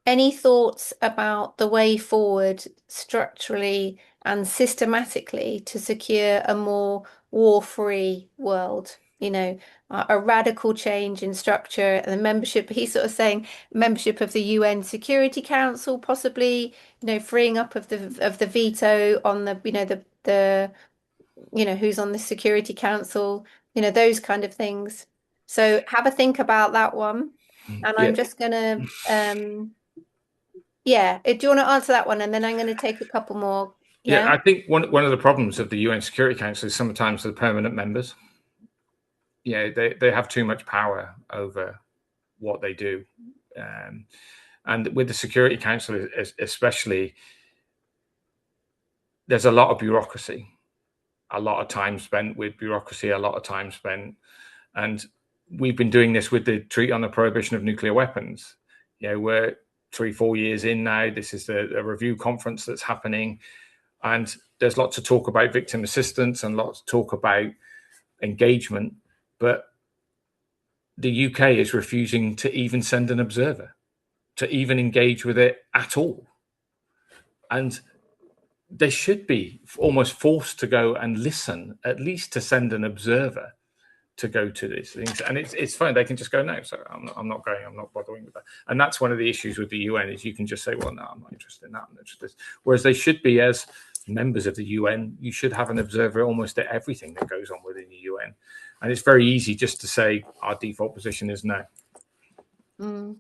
Any thoughts about the way forward structurally and systematically to secure a more war-free world? A radical change in structure and the membership. He's sort of saying membership of the UN Security Council, possibly, freeing up of the veto on who's on the Security Council, those kind of things. So have a think about that one. And I'm Yeah. just gonna yeah. Do you want to answer that one? And then I'm going to take a couple more. Yeah, Yeah. I think one of the problems of the UN Security Council is sometimes the permanent members. Yeah, they have too much power over what they do. And with the Security Council, especially, there's a lot of bureaucracy, a lot of time spent with bureaucracy, a lot of time spent. And we've been doing this with the Treaty on the Prohibition of Nuclear Weapons. We're 3-4 years in now. This is a review conference that's happening. And there's lots of talk about victim assistance and lots of talk about engagement. But the UK is refusing to even send an observer, to even engage with it at all. And they should be almost forced to go and listen, at least to send an observer to go to these things. And it's fine. They can just go, no, so I'm not going, I'm not bothering with that. And that's one of the issues with the UN is you can just say, well, no, I'm not interested in that. I'm not interested in this. Whereas they should be, as members of the UN, you should have an observer almost at everything that goes on within the UN. And it's very easy just to say our default position is no. Mm.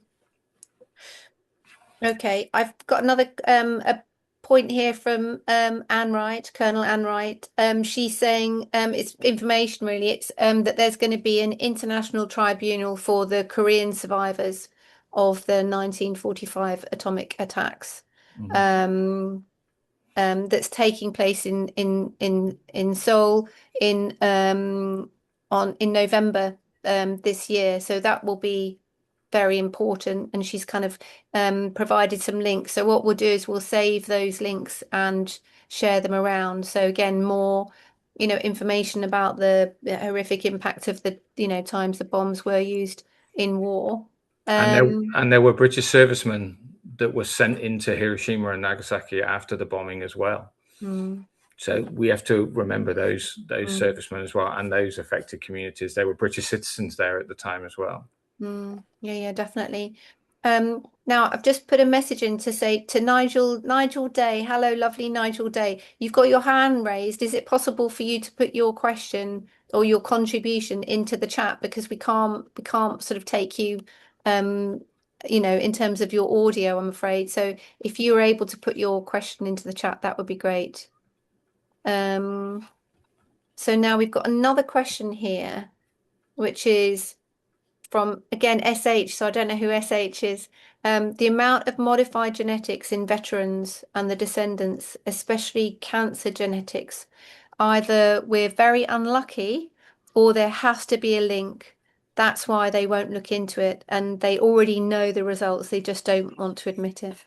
Okay. I've got another a point here from Anne Wright, Colonel Anne Wright. She's saying it's information really. It's that there's going to be an international tribunal for the Korean survivors of the 1945 atomic attacks. Mm-hmm. That's taking place in Seoul in November this year. So that will be very important. And she's kind of provided some links. So what we'll do is we'll save those links and share them around. So again, more information about the horrific impact of the times the bombs were used in war. Um, And there were British servicemen that were sent into Hiroshima and Nagasaki after the bombing as well. hmm. So we have to remember those servicemen as well, and those affected communities. They were British citizens there at the time as well. Yeah, definitely. Now I've just put a message in to say to Nigel Day. Hello, lovely Nigel Day. You've got your hand raised. Is it possible for you to put your question or your contribution into the chat because we can't sort of take you in terms of your audio, I'm afraid. So if you were able to put your question into the chat, that would be great. So now we've got another question here, which is from, again, SH, so I don't know who SH is. The amount of modified genetics in veterans and the descendants, especially cancer genetics, either we're very unlucky or there has to be a link. That's why they won't look into it, and they already know the results. They just don't want to admit it.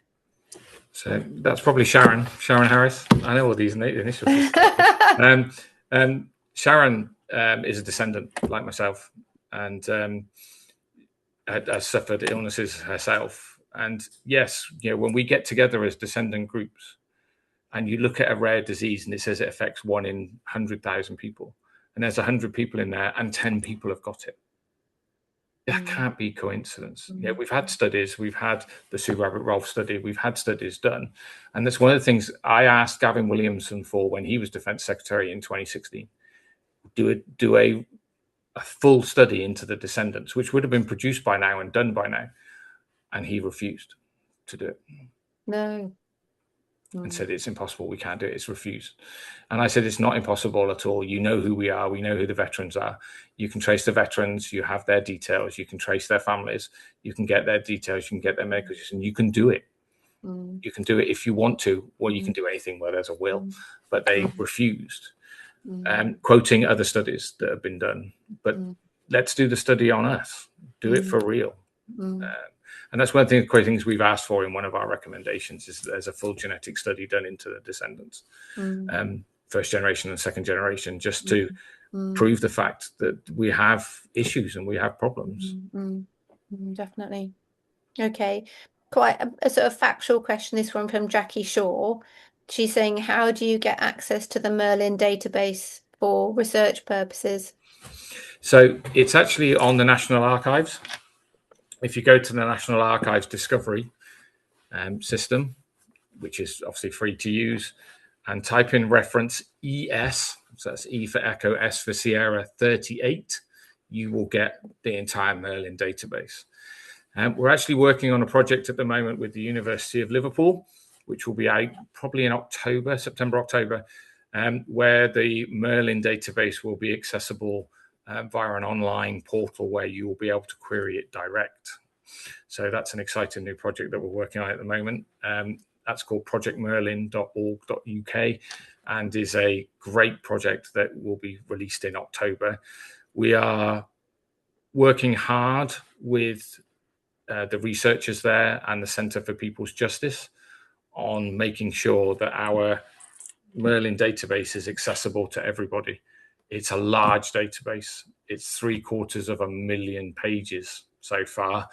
So that's probably Sharon Harris. I know all these initials. Sharon is a descendant like myself, and has suffered illnesses herself. And yes, when we get together as descendant groups, and you look at a rare disease and it says it affects 1 in 100,000 people, and there's 100 people in there, and 10 people have got it. That can't be coincidence. We've had studies. We've had the Sue Rabbit Rolfe study. We've had studies done. And that's one of the things I asked Gavin Williamson for when he was Defence Secretary in 2016. Do a full study into the descendants, which would have been produced by now and done by now. And he refused to do it. No. And said, it's impossible. We can't do it. It's refused. And I said, it's not impossible at all. You know who we are. We know who the veterans are. You can trace the veterans. You have their details. You can trace their families. You can get their details. You can get their medical history. And you can do it. You can do it if you want to, or you can do anything where there's a will. But they refused, quoting other studies that have been done. But let's do the study on us. Do it for real. And that's one of the great things we've asked for in one of our recommendations is there's a full genetic study done into the descendants, first generation and second generation, just to prove the fact that we have issues and we have problems. Definitely. Okay. Quite a sort of factual question, this one from Jackie Shaw. She's saying, how do you get access to the Merlin database for research purposes? So it's actually on the National Archives. If you go to the National Archives Discovery system, which is obviously free to use, and type in reference ES, so that's E for Echo, S for Sierra 38, you will get the entire Merlin database. We're actually working on a project at the moment with the University of Liverpool, which will be out probably in September, October, where the Merlin database will be accessible via an online portal where you will be able to query it direct. So that's an exciting new project that we're working on at the moment. That's called projectmerlin.org.uk and is a great project that will be released in October. We are working hard with the researchers there and the Centre for People's Justice on making sure that our Merlin database is accessible to everybody. It's a large database. It's 750,000 pages so far,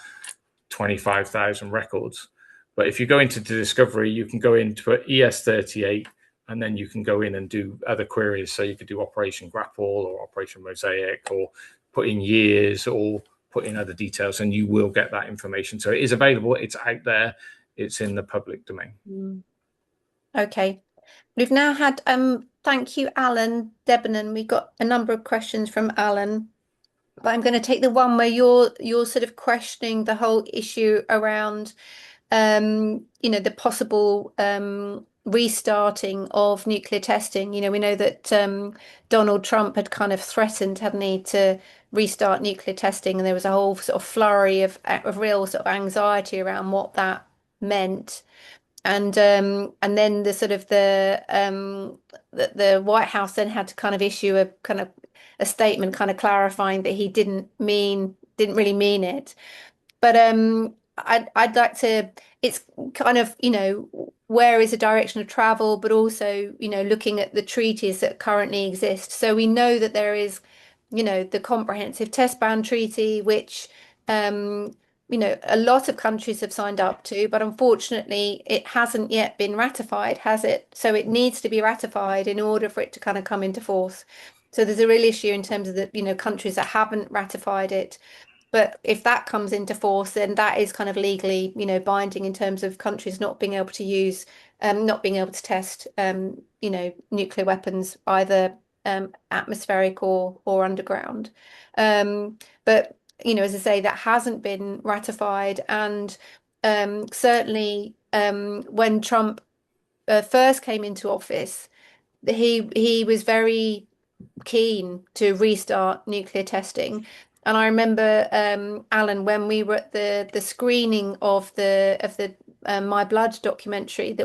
25,000 records. But if you go into the discovery, you can go into ES38 and then you can go in and do other queries. So you could do Operation Grapple or Operation Mosaic or put in years or put in other details and you will get that information. So it is available. It's out there. It's in the public domain. Okay. We've now had, thank you, Alan Debenham. We've got a number of questions from Alan, but I'm going to take the one where you're sort of questioning the whole issue around, the possible restarting of nuclear testing. We know that Donald Trump had kind of threatened, hadn't he, to restart nuclear testing, and there was a whole sort of flurry of real sort of anxiety around what that meant. And then the sort of the White House then had to kind of issue a kind of a statement kind of clarifying that he didn't really mean it. But I'd like to, it's kind of, where is the direction of travel, but also, looking at the treaties that currently exist. So we know that there is, the Comprehensive Test Ban Treaty, which a lot of countries have signed up to, but unfortunately it hasn't yet been ratified, has it? So it needs to be ratified in order for it to kind of come into force. So there's a real issue in terms of the, countries that haven't ratified it. But if that comes into force, then that is kind of legally, binding in terms of countries not being able to use, not being able to test, nuclear weapons, either atmospheric or underground. But as I say, that hasn't been ratified, and certainly when Trump first came into office, he was very keen to restart nuclear testing. And I remember, Alan, when we were at the screening of the My Blood documentary,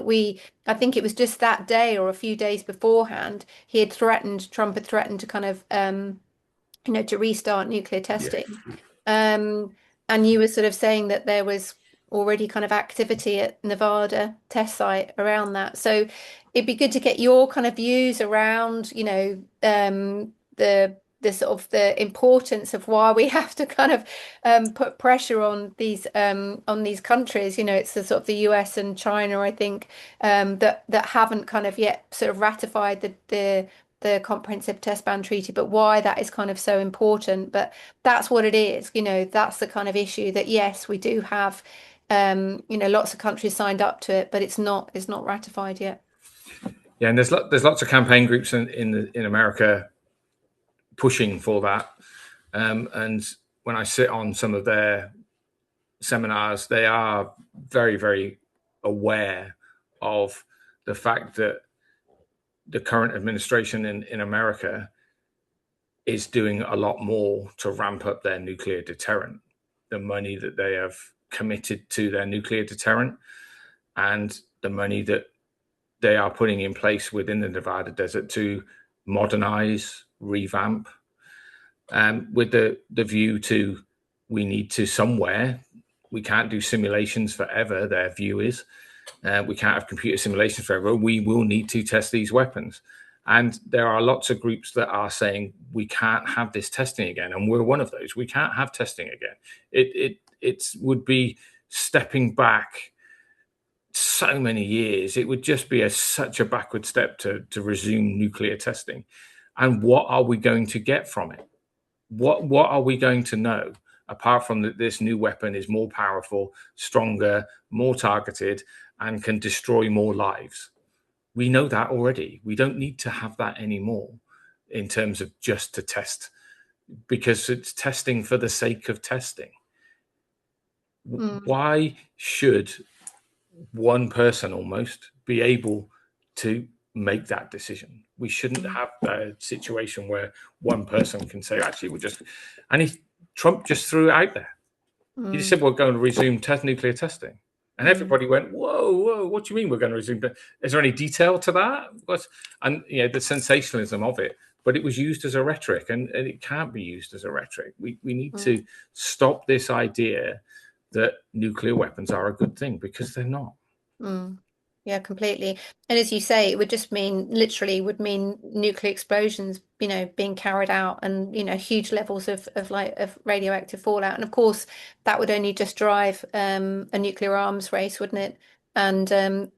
I think it was just that day or a few days beforehand, Trump had threatened to kind of to restart nuclear Yeah. testing. Um, and you were sort of saying that there was already kind of activity at Nevada test site around that. So it'd be good to get your kind of views around, the sort of the importance of why we have to kind of put pressure on these countries. It's the sort of the US and China, I think, that haven't kind of yet sort of ratified the Comprehensive Test Ban Treaty, but why that is kind of so important. But that's what it is, that's the kind of issue that, yes, we do have, lots of countries signed up to it, but it's not ratified yet. Yeah, and there's lots of campaign groups in America pushing for that. And when I sit on some of their seminars, they are very, very aware of the fact that the current administration in America is doing a lot more to ramp up their nuclear deterrent. The money that they have committed to their nuclear deterrent and the money that they are putting in place within the Nevada desert to modernize, revamp, with the view to we need to somewhere. We can't do simulations forever, their view is. We can't have computer simulations forever. We will need to test these weapons. And there are lots of groups that are saying we can't have this testing again. And we're one of those. We can't have testing again. It would be stepping back so many years. It would just be such a backward step to resume nuclear testing. And what are we going to get from it? What are we going to know apart from that this new weapon is more powerful, stronger, more targeted, and can destroy more lives? We know that already. We don't need to have that anymore in terms of just to test, because it's testing for the sake of testing. Why should one person almost be able to make that decision? We shouldn't have a situation where one person can say, actually, Trump just threw it out there. He just said, we're going to resume nuclear testing. And everybody went, whoa, what do you mean we're going to resume? Is there any detail to that? And the sensationalism of it, but it was used as a rhetoric, and it can't be used as a rhetoric. We need to stop this idea that nuclear weapons are a good thing, because they're not. Yeah, completely. And as you say, it would just literally would mean nuclear explosions, being carried out, and, huge levels of radioactive fallout. And of course, that would only just drive a nuclear arms race, wouldn't it? And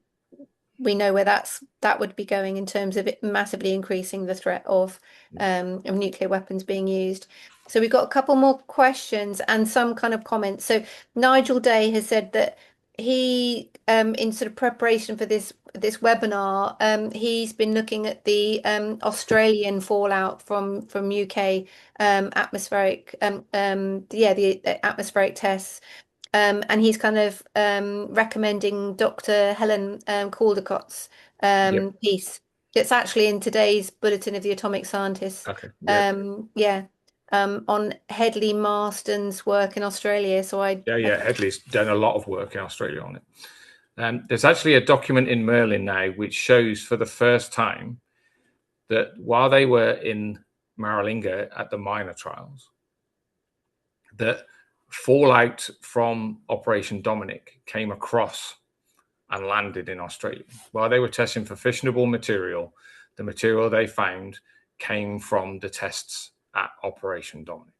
we know where that would be going in terms of it massively increasing the threat of nuclear weapons being used. So we've got a couple more questions and some kind of comments. So Nigel Day has said that he, in sort of preparation for this webinar, he's been looking at the Australian fallout from UK atmospheric the atmospheric tests. And he's kind of recommending Dr. Helen Caldicott's piece. It's actually in today's Bulletin of the Atomic Scientists. Okay. Yeah. On Hedley Marston's work in Australia. So Hedley's done a lot of work in Australia on it. There's actually a document in Merlin now which shows for the first time that while they were in Maralinga at the minor trials, that fallout from Operation Dominic came across and landed in Australia. While they were testing for fissionable material, the material they found came from the tests at Operation Dominic.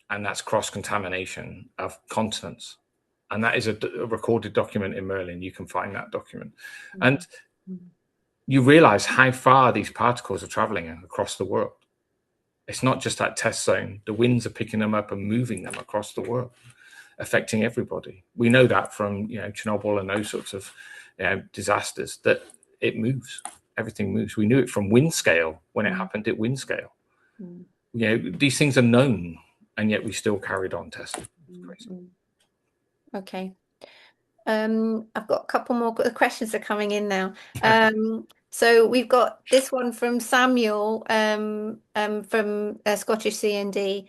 and that's cross-contamination of continents. And that is a recorded document in Merlin. You can find that document. And you realize how far these particles are traveling across the world. It's not just that test zone. The winds are picking them up and moving them across the world, affecting everybody. We know that from Chernobyl and those sorts of disasters, that it moves. Everything moves. We knew it from wind scale when it happened at wind scale. These things are known, and yet we still carried on testing. Crazy. Okay. I've got a couple more questions are coming in now. So we've got this one from Samuel from Scottish CND.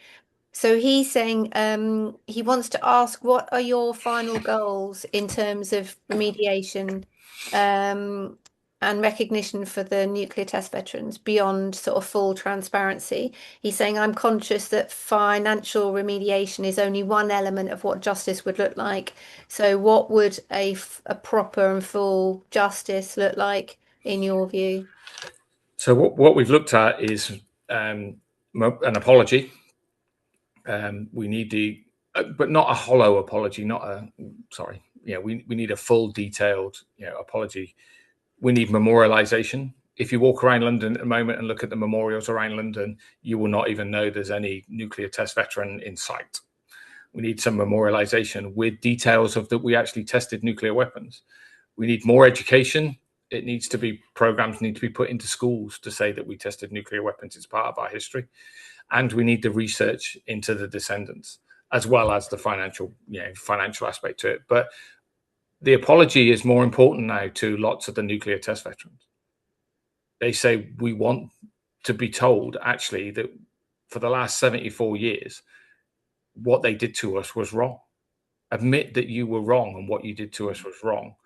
So he's saying he wants to ask, what are your final goals in terms of remediation and recognition for the nuclear test veterans beyond sort of full transparency? He's saying, I'm conscious that financial remediation is only one element of what justice would look like. So what would a proper and full justice look like in your view? So what we've looked at is an apology. We need but not a hollow apology, we need a full detailed apology. We need memorialization. If you walk around London at the moment and look at the memorials around London, you will not even know there's any nuclear test veteran in sight. We need some memorialization with details of that we actually tested nuclear weapons. We need more education. It needs to be, programs need to be put into schools to say that we tested nuclear weapons. It's part of our history. And we need the research into the descendants, as well as the financial aspect to it. But the apology is more important now to lots of the nuclear test veterans. They say, we want to be told actually that for the last 74 years, what they did to us was wrong. Admit that you were wrong and what you did to us was wrong.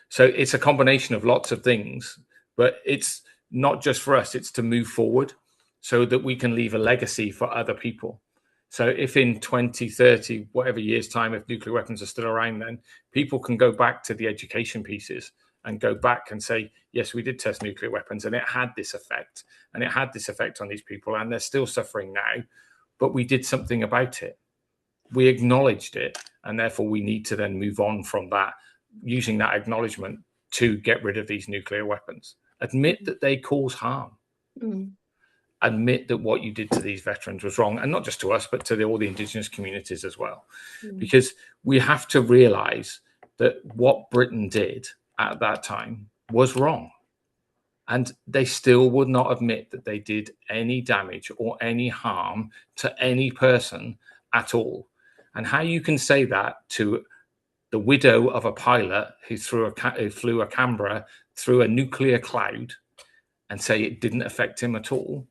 So it's a combination of lots of things, but it's not just for us, it's to move forward so that we can leave a legacy for other people. So if in 20, 30, whatever years' time, if nuclear weapons are still around, then people can go back to the education pieces and go back and say, yes, we did test nuclear weapons and it had this effect, and it had this effect on these people, and they're still suffering now, but we did something about it. We acknowledged it, and therefore we need to then move on from that, using that acknowledgement to get rid of these nuclear weapons. Admit that they cause harm. Admit that what you did to these veterans was wrong, and not just to us, but to all the Indigenous communities as well. Because we have to realize that what Britain did at that time was wrong. And they still would not admit that they did any damage or any harm to any person at all. And how you can say that to the widow of a pilot who flew a Canberra through a nuclear cloud and say it didn't affect him at all,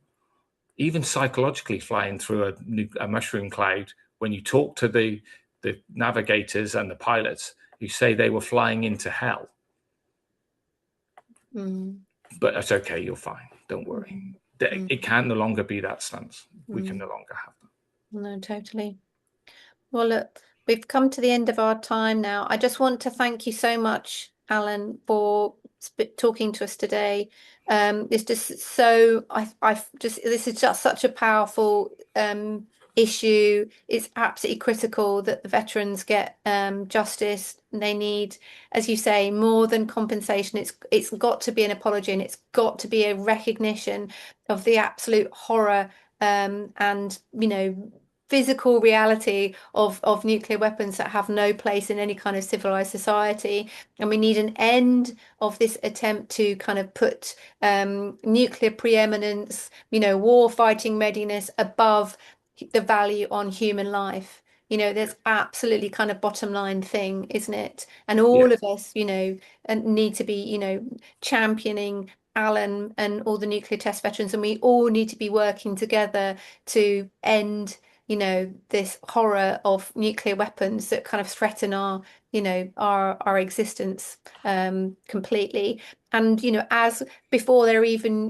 even psychologically flying through a mushroom cloud, when you talk to the navigators and the pilots who say they were flying into hell. But that's okay, you're fine, don't worry. It can no longer be that stance. We can no longer have them. No, totally. Well, look, we've come to the end of our time now. I just want to thank you so much, Alan, for talking to us today. It's just so this is just such a powerful issue. It's absolutely critical that the veterans get justice. They need, as you say, more than compensation. It's got to be an apology, and it's got to be a recognition of the absolute horror and physical reality of nuclear weapons that have no place in any kind of civilized society. And we need an end of this attempt to kind of put nuclear preeminence, war fighting readiness above the value on human life. There's absolutely kind of bottom line thing, isn't it? And all of us, need to be, championing Alan and all the nuclear test veterans, and we all need to be working together to end this horror of nuclear weapons that kind of threaten our existence completely. And as before they're even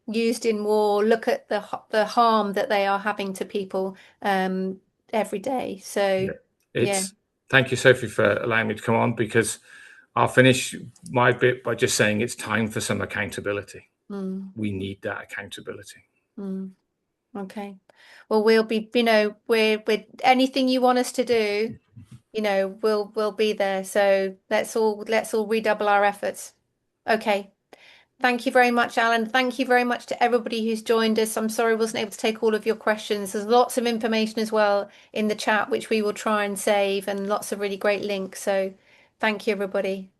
used in war, look at the harm that they are having to people every day. So Thank you, Sophie, for allowing me to come on, because I'll finish my bit by just saying it's time for some accountability. We need that accountability. Okay. Well, we'll be, we're anything you want us to do, we'll be there. So let's all redouble our efforts. Okay. Thank you very much, Alan. Thank you very much to everybody who's joined us. I'm sorry I wasn't able to take all of your questions. There's lots of information as well in the chat, which we will try and save, and lots of really great links. So thank you, everybody.